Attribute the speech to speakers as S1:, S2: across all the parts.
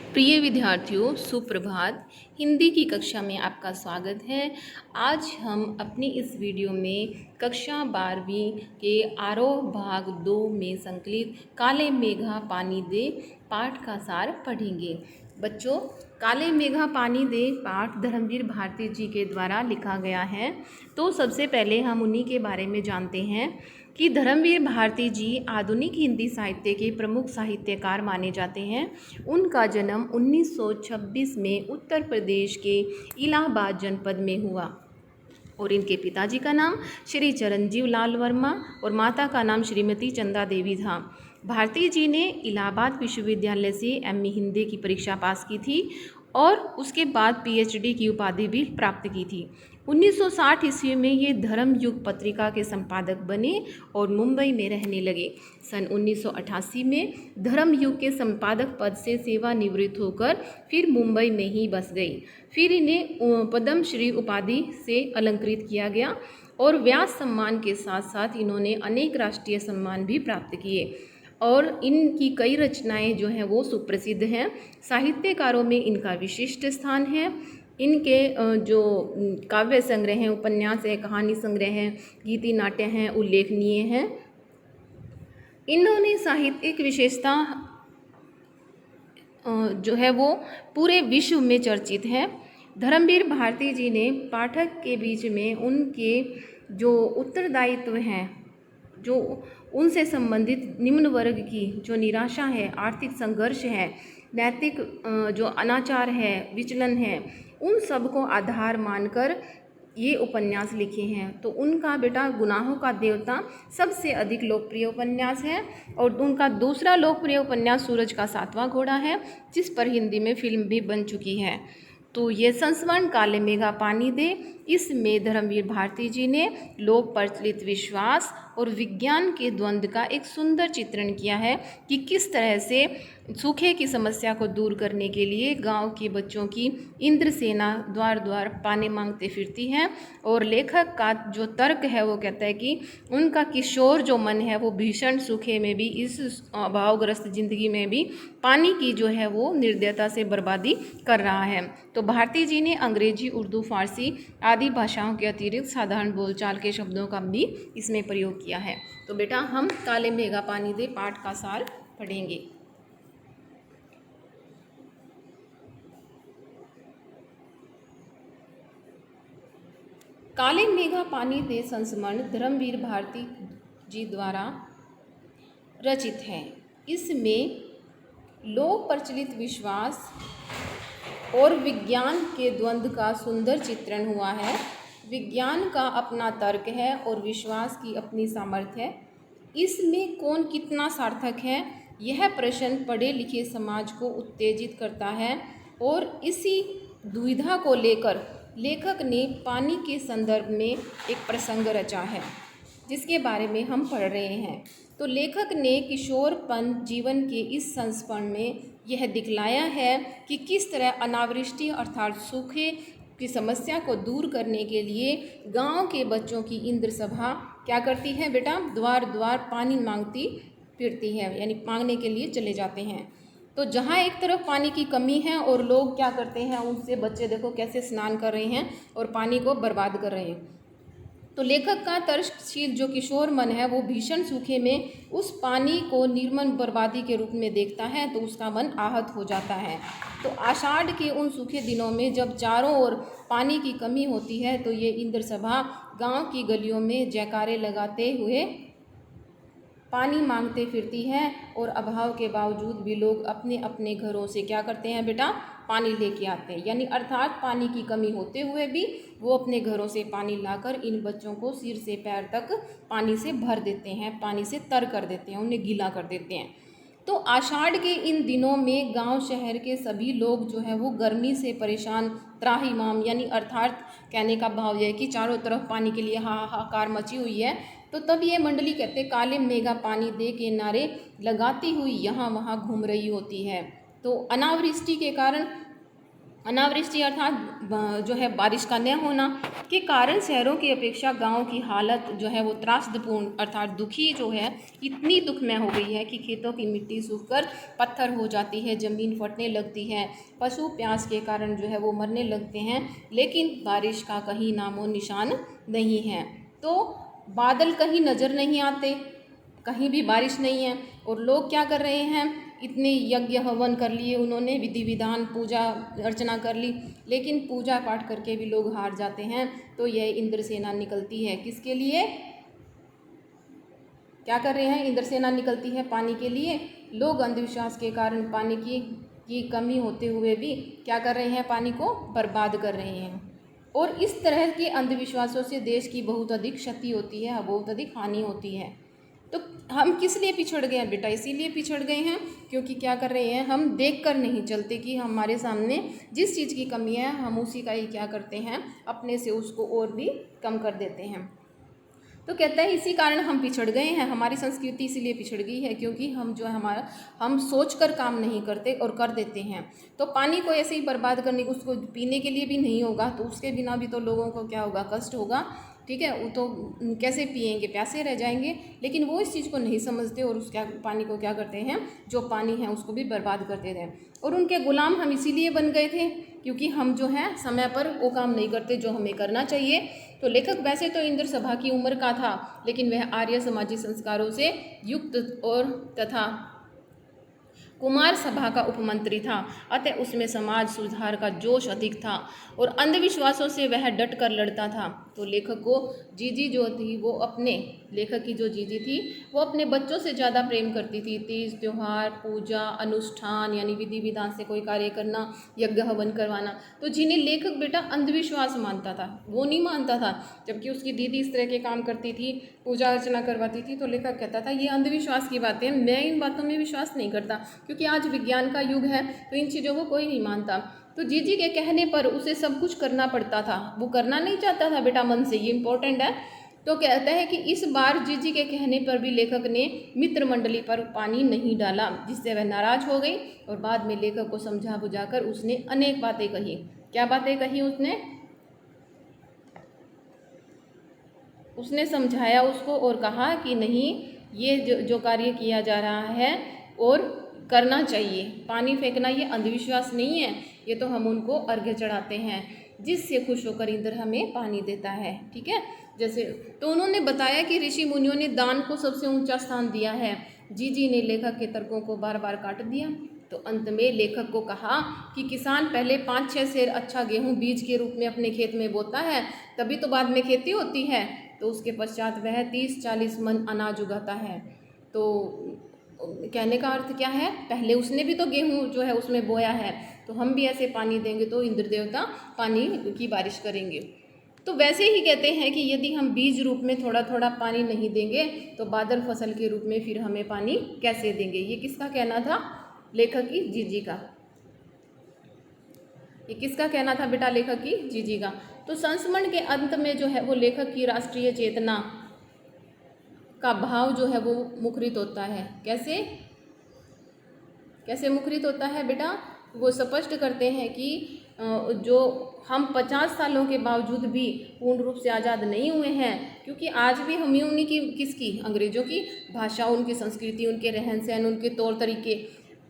S1: प्रिय विद्यार्थियों, सुप्रभात। हिंदी की कक्षा में आपका स्वागत है। आज हम अपनी इस वीडियो में कक्षा 12वीं के आरोह भाग 2 में संकलित काले मेघा पानी दे पाठ का सार पढ़ेंगे। बच्चों, काले मेघा पानी दे पाठ धर्मवीर भारती जी के द्वारा लिखा गया है। तो सबसे पहले हम उन्हीं के बारे में जानते हैं कि धर्मवीर भारती जी आधुनिक हिंदी साहित्य के प्रमुख साहित्यकार माने जाते हैं। उनका जन्म 1926 में उत्तर प्रदेश के इलाहाबाद जनपद में हुआ और इनके पिताजी का नाम श्री चरणजीव लाल वर्मा और माता का नाम श्रीमती चंदा देवी था। भारती जी ने इलाहाबाद विश्वविद्यालय से एमए हिंदी की परीक्षा पास की थी और उसके बाद पीएचडी की उपाधि भी प्राप्त की थी। 1960 ईस्वी में ये धर्म युग पत्रिका के संपादक बने और मुंबई में रहने लगे। सन 1988 में धर्म युग के संपादक पद से सेवानिवृत्त होकर फिर मुंबई में ही बस गई। फिर इन्हें पद्मश्री उपाधि से अलंकृत किया गया और व्यास सम्मान के साथ साथ इन्होंने अनेक राष्ट्रीय सम्मान भी प्राप्त किए और इनकी कई रचनाएं जो हैं वो सुप्रसिद्ध हैं। साहित्यकारों में इनका विशिष्ट स्थान है। इनके जो काव्य संग्रह हैं, उपन्यास है, कहानी संग्रह हैं, गीति नाट्य हैं, उल्लेखनीय हैं। इन्होंने साहित्यिक विशेषता जो है वो पूरे विश्व में चर्चित है। धर्मवीर भारती जी ने पाठक के बीच में उनके जो उत्तरदायित्व हैं, जो उनसे संबंधित निम्न वर्ग की जो निराशा है, आर्थिक संघर्ष है, नैतिक जो अनाचार है, विचलन है, उन सब को आधार मानकर ये उपन्यास लिखे हैं। तो उनका बेटा गुनाहों का देवता सबसे अधिक लोकप्रिय उपन्यास है और उनका दूसरा लोकप्रिय उपन्यास सूरज का सातवां घोड़ा है, जिस पर हिंदी में फिल्म भी बन चुकी है। तो ये संस्मरण काले मेघा पानी दे, इसमें धर्मवीर भारती जी ने लोक प्रचलित विश्वास और विज्ञान के द्वंद्व का एक सुंदर चित्रण किया है कि किस तरह से सूखे की समस्या को दूर करने के लिए गांव के बच्चों की इंद्र सेना द्वार द्वार पानी मांगते फिरती है। और लेखक का जो तर्क है वो कहता है कि उनका किशोर जो मन है वो भीषण सूखे में भी, इस अभावग्रस्त जिंदगी में भी पानी की जो है वो निर्दयता से बर्बादी कर रहा है। तो भारती जी ने अंग्रेजी, उर्दू, फारसी आदि भाषाओं के अतिरिक्त साधारण बोलचाल के शब्दों का भी इसमें प्रयोग किया है। तो बेटा हम काले मेघा पानी दे पाठ का सार पढ़ेंगे। काले मेघा पानी दे संस्मरण धर्मवीर भारती जी द्वारा रचित है। इसमें लोक प्रचलित विश्वास और विज्ञान के द्वंद्व का सुंदर चित्रण हुआ है। विज्ञान का अपना तर्क है और विश्वास की अपनी सामर्थ्य है। इसमें कौन कितना सार्थक है, यह प्रश्न पढ़े लिखे समाज को उत्तेजित करता है और इसी दुविधा को लेकर लेखक ने पानी के संदर्भ में एक प्रसंग रचा है, जिसके बारे में हम पढ़ रहे हैं। तो लेखक ने किशोरपन जीवन के इस संस्मरण में यह दिखलाया है कि किस तरह अनावृष्टि अर्थात सूखे की समस्या को दूर करने के लिए गांव के बच्चों की इंद्र सभा क्या करती है बेटा, द्वार द्वार पानी मांगती फिरती है, यानी मांगने के लिए चले जाते हैं। तो जहाँ एक तरफ पानी की कमी है और लोग क्या करते हैं, उनसे बच्चे देखो कैसे स्नान कर रहे हैं और पानी को बर्बाद कर रहे हैं। तो लेखक का तर्कशील जो किशोर मन है वो भीषण सूखे में उस पानी को निर्मम बर्बादी के रूप में देखता है, तो उसका मन आहत हो जाता है। तो आषाढ़ के उन सूखे दिनों में जब चारों ओर पानी की कमी होती है, तो ये इंद्र सभा गांव की गलियों में जयकारे लगाते हुए पानी मांगते फिरती है और अभाव के बावजूद भी लोग अपने अपने घरों से क्या करते हैं बेटा, पानी लेके आते हैं। यानी अर्थात पानी की कमी होते हुए भी वो अपने घरों से पानी लाकर इन बच्चों को सिर से पैर तक पानी से भर देते हैं, पानी से तर कर देते हैं, उन्हें गीला कर देते हैं। तो आषाढ़ के इन दिनों में गांव शहर के सभी लोग जो है वो गर्मी से परेशान त्राहिमाम, यानी अर्थात कहने का भाव यह है कि चारों तरफ पानी के लिए हाहाकार मची हुई है। तो तब ये मंडली कहते काले मेघा पानी दे के नारे लगाती हुई यहाँ वहाँ घूम रही होती है। तो अनावृष्टि के कारण अनावृष्टि अर्थात जो है बारिश का न होना के कारण शहरों की अपेक्षा गांव की हालत जो है वो त्रासदपूर्ण अर्थात दुखी जो है इतनी दुखमय हो गई है कि खेतों की मिट्टी सूखकर पत्थर हो जाती है, ज़मीन फटने लगती है, पशु प्यास के कारण जो है वो मरने लगते हैं, लेकिन बारिश का कहीं नामो निशान नहीं है। तो बादल कहीं नज़र नहीं आते, कहीं भी बारिश नहीं है, और लोग क्या कर रहे हैं, इतने यज्ञ हवन कर लिए उन्होंने, विधि विधान पूजा अर्चना कर ली, लेकिन पूजा पाठ करके भी लोग हार जाते हैं। तो यह इंद्रसेना निकलती है किसके लिए, क्या कर रहे हैं, इंद्रसेना निकलती है पानी के लिए। लोग अंधविश्वास के कारण पानी की कमी होते हुए भी क्या कर रहे हैं, पानी को बर्बाद कर रहे हैं। और इस तरह के अंधविश्वासों से देश की बहुत अधिक क्षति होती है, बहुत अधिक हानि होती है। तो हम किस लिए पिछड़ गए हैं बेटा, इसीलिए पिछड़ गए हैं क्योंकि क्या कर रहे हैं, हम देख कर नहीं चलते कि हमारे सामने जिस चीज़ की कमी है हम उसी का ही क्या करते हैं, अपने से उसको और भी कम कर देते हैं। तो कहता है इसी कारण हम पिछड़ गए हैं, हमारी संस्कृति इसीलिए पिछड़ गई है क्योंकि हम जो है हम सोच कर काम नहीं करते और कर देते हैं। तो पानी को ऐसे ही बर्बाद करने, उसको पीने के लिए भी नहीं होगा तो उसके बिना भी तो लोगों को क्या होगा, कष्ट होगा, ठीक है। वो तो कैसे पिएंगे, प्यासे रह जाएंगे। लेकिन वो इस चीज़ को नहीं समझते और उस पानी को क्या करते हैं, जो पानी है उसको भी बर्बाद करते थे। और उनके गुलाम हम इसीलिए बन गए थे क्योंकि हम जो है समय पर वो काम नहीं करते जो हमें करना चाहिए। तो लेखक वैसे तो इंद्र सभा की उम्र का था, लेकिन वह आर्य समाजी संस्कारों से युक्त और तथा कुमार सभा का उपमंत्री था, अतः उसमें समाज सुधार का जोश अधिक था और अंधविश्वासों से वह डट कर लड़ता था। तो लेखक को जीजी जो थी वो अपने, लेखक की जो जीजी थी वो अपने बच्चों से ज़्यादा प्रेम करती थी। तीज त्योहार, पूजा, अनुष्ठान यानी विधि विधान से कोई कार्य करना, यज्ञ हवन करवाना, तो जिन्हें लेखक बेटा अंधविश्वास मानता था वो नहीं मानता था। जबकि उसकी दीदी इस तरह के काम करती थी, पूजा अर्चना करवाती थी, तो लेखक कहता था ये अंधविश्वास की बातें, मैं इन बातों में विश्वास नहीं करता क्योंकि आज विज्ञान का युग है तो इन चीज़ों को कोई नहीं मानता। तो जीजी के कहने पर उसे सब कुछ करना पड़ता था, वो करना नहीं चाहता था बेटा मन से, ये इंपॉर्टेंट है। तो कहता है कि इस बार जीजी के कहने पर भी लेखक ने मित्र मंडली पर पानी नहीं डाला, जिससे वह नाराज हो गई और बाद में लेखक को समझा बुझाकर उसने अनेक बातें कही। क्या बातें कही उसने समझाया उसको और कहा कि नहीं, ये जो कार्य किया जा रहा है और करना चाहिए, पानी फेंकना ये अंधविश्वास नहीं है, ये तो हम उनको अर्घ्य चढ़ाते हैं जिससे खुश होकर इंद्र हमें पानी देता है, ठीक है। जैसे तो उन्होंने बताया कि ऋषि मुनियों ने दान को सबसे ऊंचा स्थान दिया है। जीजी ने लेखक के तर्कों को बार बार काट दिया। तो अंत में लेखक को कहा कि किसान पहले 5-6 सेर अच्छा गेहूं बीज के रूप में अपने खेत में बोता है, तभी तो बाद में खेती होती है। तो उसके पश्चात वह 30-40 मन अनाज उगाता है। तो कहने का अर्थ क्या है, पहले उसने भी तो गेहूं जो है उसमें बोया है, तो हम भी ऐसे पानी देंगे तो इंद्र देवता पानी की बारिश करेंगे। तो वैसे ही कहते हैं कि यदि हम बीज रूप में थोड़ा थोड़ा पानी नहीं देंगे तो बादल फसल के रूप में फिर हमें पानी कैसे देंगे। ये किसका कहना था, लेखक की जीजी का। ये किसका कहना था बेटा, लेखक की जीजी का। तो संस्मरण के अंत में जो है वो लेखक की राष्ट्रीय चेतना का भाव जो है वो मुखरित होता है। कैसे मुखरित होता है बेटा, वो स्पष्ट करते हैं कि जो हम 50 सालों के बावजूद भी पूर्ण रूप से आज़ाद नहीं हुए हैं, क्योंकि आज भी हम उन्हीं की, किसकी, अंग्रेज़ों की भाषा, उनकी संस्कृति, उनके रहन सहन, उनके तौर तरीके,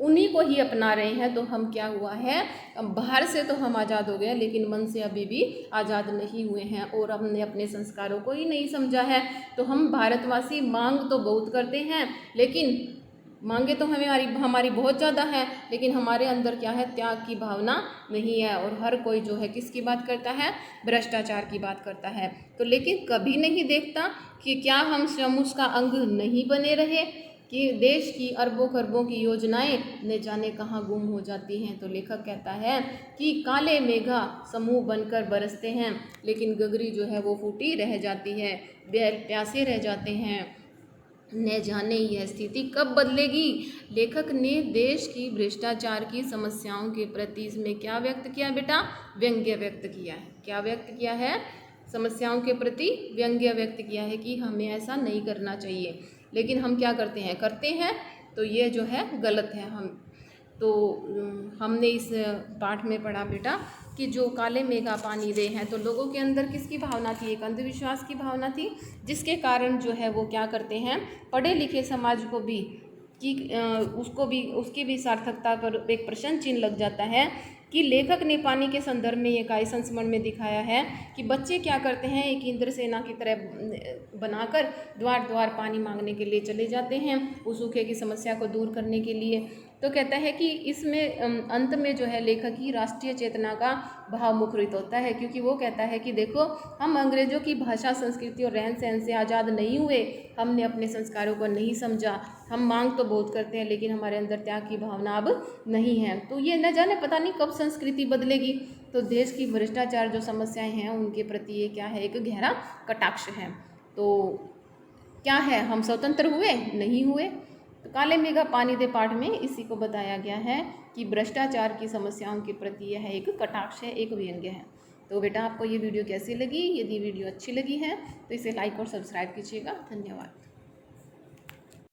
S1: उन्हीं को ही अपना रहे हैं। तो हम क्या हुआ है, बाहर से तो हम आज़ाद हो गए लेकिन मन से अभी भी आज़ाद नहीं हुए हैं और हमने अपने संस्कारों को ही नहीं समझा है। तो हम भारतवासी मांग तो बहुत करते हैं, लेकिन मांगे तो हमारी बहुत ज़्यादा है, लेकिन हमारे अंदर क्या है, त्याग की भावना नहीं है। और हर कोई जो है किसकी बात करता है, भ्रष्टाचार की बात करता है। तो लेकिन कभी नहीं देखता कि क्या हम स्वयं उसका अंग नहीं बने रहे, कि देश की अरबों खरबों की योजनाएं न जाने कहाँ गुम हो जाती हैं। तो लेखक कहता है कि काले मेघा समूह बनकर बरसते हैं, लेकिन गगरी जो है वो फूटी रह जाती है, प्यासे रह जाते हैं, न जाने यह स्थिति कब बदलेगी। लेखक ने देश की भ्रष्टाचार की समस्याओं के प्रति इसमें क्या व्यक्त किया बेटा, व्यंग्य व्यक्त किया है। क्या व्यक्त किया है, समस्याओं के प्रति व्यंग्य व्यक्त किया है कि हमें ऐसा नहीं करना चाहिए। लेकिन हम क्या करते हैं तो ये जो है गलत है। हम तो हमने इस पाठ में पढ़ा बेटा कि जो काले मेघा पानी दे हैं, तो लोगों के अंदर किसकी भावना थी? एक अंधविश्वास की भावना थी, जिसके कारण जो है वो क्या करते हैं, पढ़े लिखे समाज को भी उसकी भी सार्थकता पर एक प्रश्न चिन्ह लग जाता है कि लेखक ने पानी के संदर्भ में ये काय संस्मरण में दिखाया है कि बच्चे क्या करते हैं, एक इंद्रसेना की तरह बनाकर द्वार द्वार पानी मांगने के लिए चले जाते हैं, उस सूखे की समस्या को दूर करने के लिए। तो कहता है कि इसमें अंत में जो है लेखक की राष्ट्रीय चेतना का भाव मुखरित होता है, क्योंकि वो कहता है कि देखो, हम अंग्रेजों की भाषा, संस्कृति और रहन सहन से आज़ाद नहीं हुए, हमने अपने संस्कारों को नहीं समझा, हम मांग तो बहुत करते हैं लेकिन हमारे अंदर त्याग की भावना अब नहीं है। तो ये न जाने पता नहीं कब संस्कृति बदलेगी। तो देश की भ्रष्टाचार जो समस्याएं हैं उनके प्रति ये क्या है, एक गहरा कटाक्ष है। तो क्या है, हम स्वतंत्र हुए? नहीं हुए। तो काले मेघा पानी दे पाठ में इसी को बताया गया है कि भ्रष्टाचार की समस्याओं के प्रति यह एक कटाक्ष है, एक व्यंग्य है। तो बेटा आपको ये वीडियो कैसी लगी? यदि वीडियो अच्छी लगी है तो इसे लाइक और सब्सक्राइब कीजिएगा। धन्यवाद।